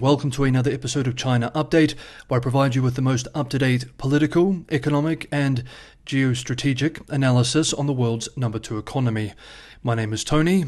Welcome to another episode of China Update, where I provide you with the most up-to-date political, economic, and geostrategic analysis on the world's number 2 economy. My name is Tony.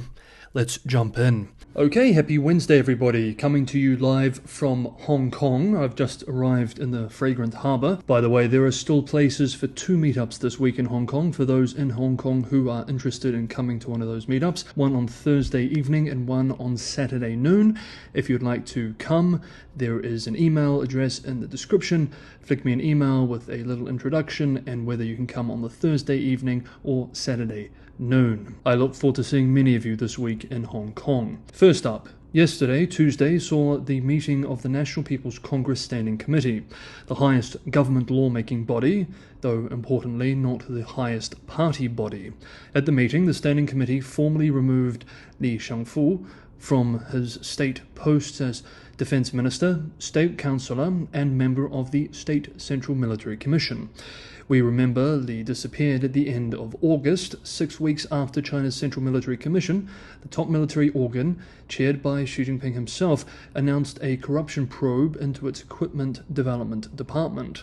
Let's jump in. Okay, happy Wednesday everybody, coming to you live from Hong Kong. I've just arrived in the fragrant harbour. By the way, there are still places for 2 meetups this week in Hong Kong for those in Hong Kong who are interested in coming to one of those meetups. One on Thursday evening and one on Saturday noon. If you'd like to come, there is an email address in the description. Flick me an email with a little introduction and whether you can come on the Thursday evening or Saturday noon. I look forward to seeing many of you this week in Hong Kong. First up, yesterday, Tuesday, saw the meeting of the National People's Congress Standing Committee, the highest government lawmaking body, though importantly not the highest party body. At the meeting, the Standing Committee formally removed Li Shangfu from his state posts as Defense Minister, State Councillor, and member of the State Central Military Commission. We remember Li disappeared at the end of August, 6 weeks after China's Central Military Commission, the top military organ, chaired by Xi Jinping himself, announced a corruption probe into its Equipment Development Department.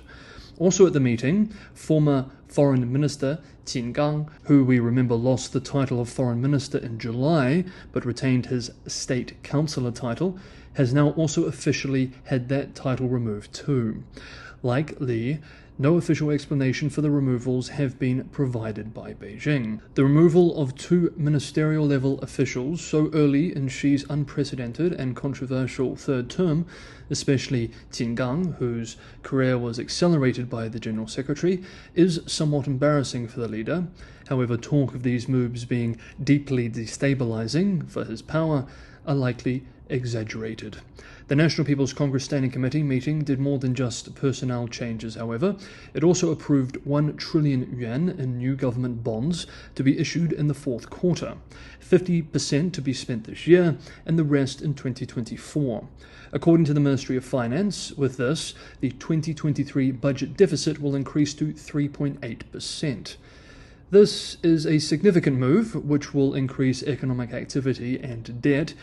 Also at the meeting, former Foreign Minister Qin Gang, who we remember lost the title of Foreign Minister in July, but retained his State Councillor title, has now also officially had that title removed too. Like Li, no official explanation for the removals have been provided by Beijing. The removal of 2 ministerial-level officials so early in Xi's unprecedented and controversial third term, especially Qin Gang, whose career was accelerated by the General Secretary, is somewhat embarrassing for the leader. However, talk of these moves being deeply destabilizing for his power are likely exaggerated. The National People's Congress Standing Committee meeting did more than just personnel changes, however. It also approved 1 trillion yuan in new government bonds to be issued in the fourth quarter, 50% to be spent this year, and the rest in 2024. According to the Ministry of Finance, with this, the 2023 budget deficit will increase to 3.8%. This is a significant move, which will increase economic activity and debt,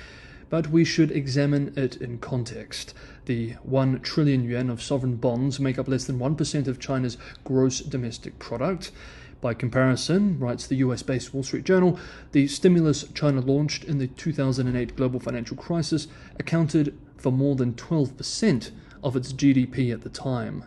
but we should examine it in context. The 1 trillion yuan of sovereign bonds make up less than 1% of China's gross domestic product. By comparison, writes the US-based Wall Street Journal, the stimulus China launched in the 2008 global financial crisis accounted for more than 12% of its GDP at the time.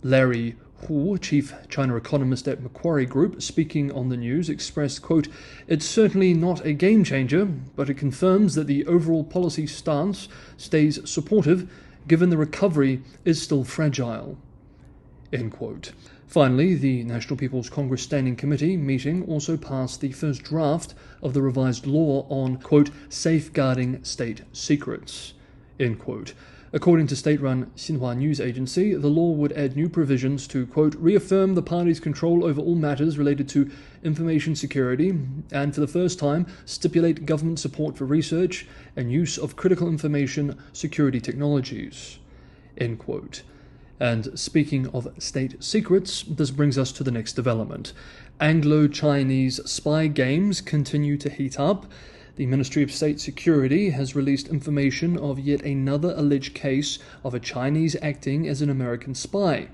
Larry Hu, chief China economist at Macquarie Group, speaking on the news, expressed, quote, "It's certainly not a game changer, but it confirms that the overall policy stance stays supportive given the recovery is still fragile." End quote. Finally, the National People's Congress Standing Committee meeting also passed the first draft of the revised law on, quote, safeguarding state secrets, end quote. According to state-run Xinhua news agency, the law would add new provisions to, quote, reaffirm the party's control over all matters related to information security and, for the first time, stipulate government support for research and use of critical information security technologies, end quote. And speaking of state secrets, this brings us to the next development. Anglo-Chinese Spy Games continue to heat up. The Ministry of State Security has released information of yet another alleged case of a Chinese acting as an American spy,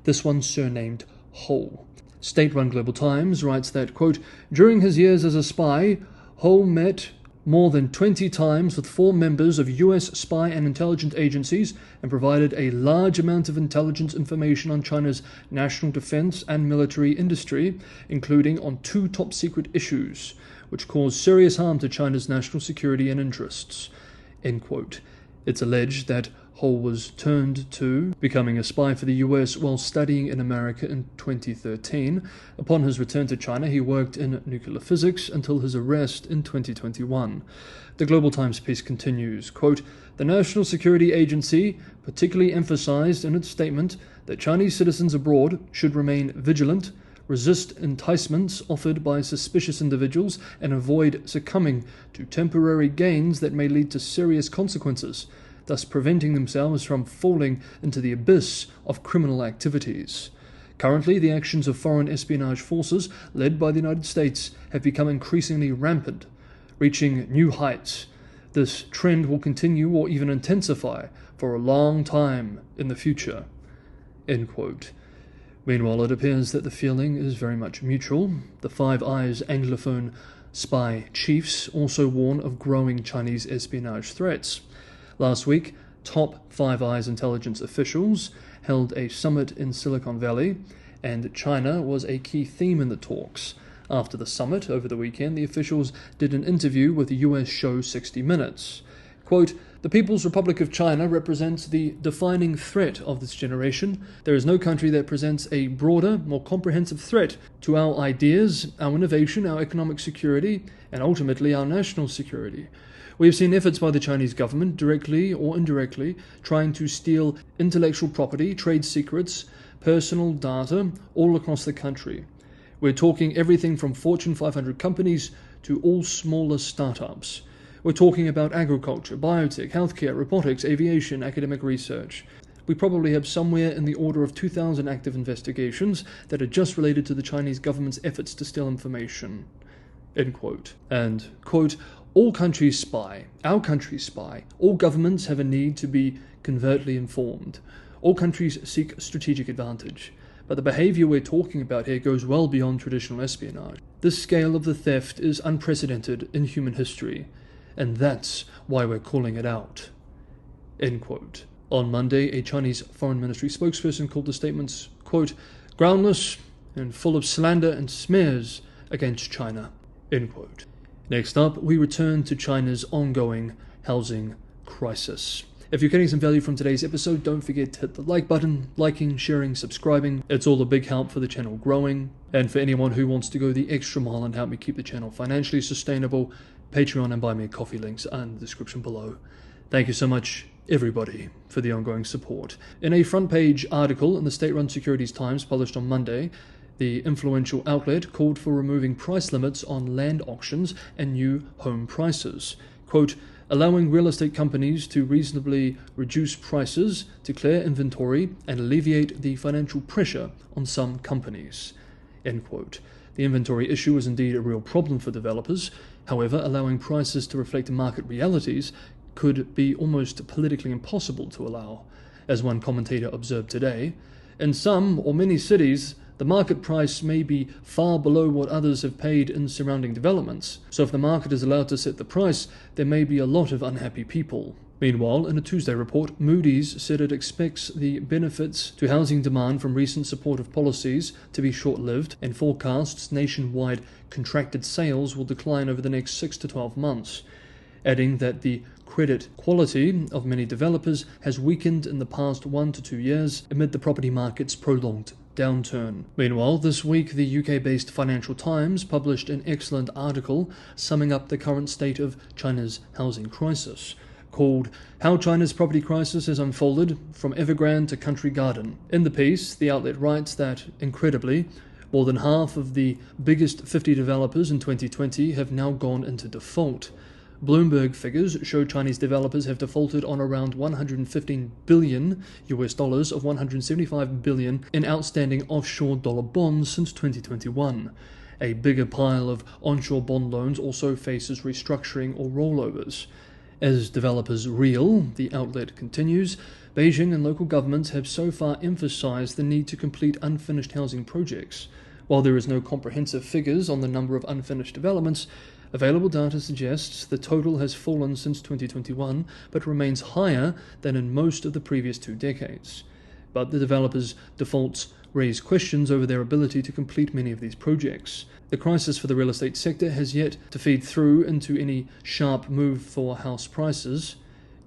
this one surnamed Ho. State-run Global Times writes that, quote, during his years as a spy, Ho met more than 20 times with 4 members of U.S. spy and intelligence agencies and provided a large amount of intelligence information on China's national defense and military industry, including on 2 top-secret issues, which caused serious harm to China's national security and interests, end quote. It's alleged that Ho was turned to becoming a spy for the US while studying in America in 2013. Upon his return to China, he worked in nuclear physics until his arrest in 2021. The Global Times piece continues, quote, the National Security Agency particularly emphasized in its statement that Chinese citizens abroad should remain vigilant, resist enticements offered by suspicious individuals, and avoid succumbing to temporary gains that may lead to serious consequences, thus preventing themselves from falling into the abyss of criminal activities. Currently, the actions of foreign espionage forces led by the United States have become increasingly rampant, reaching new heights. This trend will continue or even intensify for a long time in the future." End quote. Meanwhile, it appears that the feeling is very much mutual. The Five Eyes Anglophone spy chiefs also warn of growing Chinese espionage threats. Last week, top Five Eyes intelligence officials held a summit in Silicon Valley, and China was a key theme in the talks. After the summit over the weekend, the officials did an interview with the US show 60 Minutes. Quote, "The People's Republic of China represents the defining threat of this generation. There is no country that presents a broader, more comprehensive threat to our ideas, our innovation, our economic security, and ultimately our national security. We have seen efforts by the Chinese government, directly or indirectly, trying to steal intellectual property, trade secrets, personal data, all across the country. We're talking everything from Fortune 500 companies to all smaller startups. We're talking about agriculture, biotech, healthcare, robotics, aviation, academic research. We probably have somewhere in the order of 2,000 active investigations that are just related to the Chinese government's efforts to steal information." End quote. And, quote, "All countries spy. Our countries spy. All governments have a need to be covertly informed. All countries seek strategic advantage. But the behavior we're talking about here goes well beyond traditional espionage. This scale of the theft is unprecedented in human history, and that's why we're calling it out." End quote. On Monday, a Chinese Foreign Ministry spokesperson called the statements, quote, "groundless and full of slander and smears against China." End quote. Next up, we return to China's ongoing housing crisis. If you're getting some value from today's episode, don't forget to hit the like button, liking, sharing, subscribing. It's all a big help for the channel growing. And for anyone who wants to go the extra mile and help me keep the channel financially sustainable, Patreon and Buy Me a Coffee links are in the description below. Thank you so much, everybody, for the ongoing support. In a front page article in the state-run Securities Times published on Monday, the influential outlet called for removing price limits on land auctions and new home prices. Quote, "allowing real estate companies to reasonably reduce prices to clear inventory and alleviate the financial pressure on some companies." End quote. The inventory issue is indeed a real problem for developers. However, allowing prices to reflect market realities could be almost politically impossible to allow. As one commentator observed today, in some or many cities, the market price may be far below what others have paid in surrounding developments. So if the market is allowed to set the price, there may be a lot of unhappy people. Meanwhile, in a Tuesday report, Moody's said it expects the benefits to housing demand from recent supportive policies to be short-lived and forecasts nationwide contracted sales will decline over the next 6 to 12 months, adding that the credit quality of many developers has weakened in the past 1 to 2 years amid the property market's prolonged downturn. Meanwhile, this week the UK-based Financial Times published an excellent article summing up the current state of China's housing crisis, called "How China's Property Crisis Has Unfolded from Evergrande to Country Garden." In the piece, the outlet writes that, incredibly, more than half of the biggest 50 developers in 2020 have now gone into default. Bloomberg figures show Chinese developers have defaulted on around $115 billion of $175 billion in outstanding offshore dollar bonds since 2021. A bigger pile of onshore bond loans also faces restructuring or rollovers. As developers reel, the outlet continues, Beijing and local governments have so far emphasized the need to complete unfinished housing projects. While there is no comprehensive figures on the number of unfinished developments, available data suggests the total has fallen since 2021, but remains higher than in most of the previous 2 decades. But the developers' defaults raise questions over their ability to complete many of these projects. The crisis for the real estate sector has yet to feed through into any sharp move for house prices.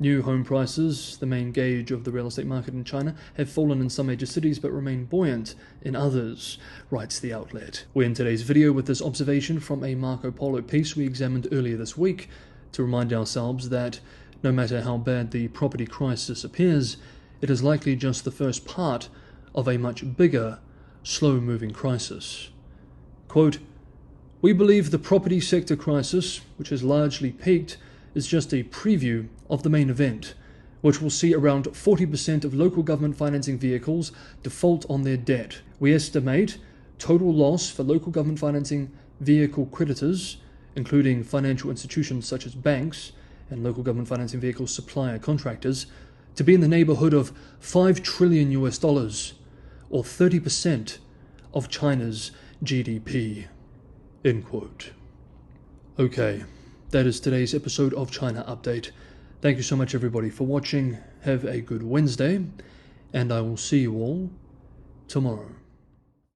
New home prices, the main gauge of the real estate market in China, have fallen in some major cities but remain buoyant in others, writes the outlet. We end today's video with this observation from a Marco Polo piece we examined earlier this week to remind ourselves that no matter how bad the property crisis appears, it is likely just the first part of a much bigger, slow-moving crisis. Quote, "We believe the property sector crisis, which has largely peaked, is just a preview of the main event, which will see around 40% of local government financing vehicles default on their debt. We estimate total loss for local government financing vehicle creditors, including financial institutions such as banks, and local government financing vehicle supplier contractors to be in the neighborhood of $5 trillion or 30% of China's GDP. End quote. Okay, that is today's episode of China Update. Thank you so much everybody for watching. Have a good Wednesday, and I will see you all tomorrow.